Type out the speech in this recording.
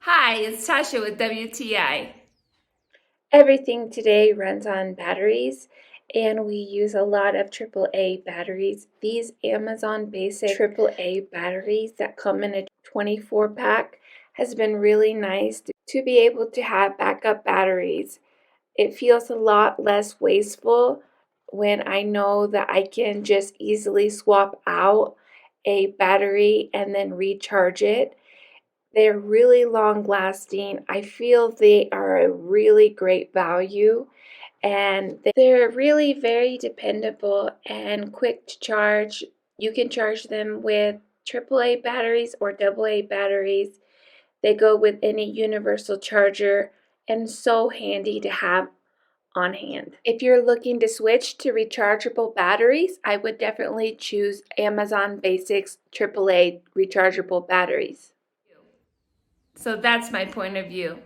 Hi, it's Tasha with WTI. Everything today runs on batteries, and we use a lot of AAA batteries. These Amazon Basic AAA batteries that come in a 24 pack has been really nice to be able to have backup batteries. It feels a lot less wasteful when I know that I can just easily swap out a battery and then recharge it. They're really long lasting. I feel they are a really great value, and they're really very dependable and quick to charge. You can charge them with AAA batteries or AA batteries. They go with any universal charger and so handy to have on hand. If you're looking to switch to rechargeable batteries, I would definitely choose Amazon Basics AAA rechargeable batteries. So that's my point of view.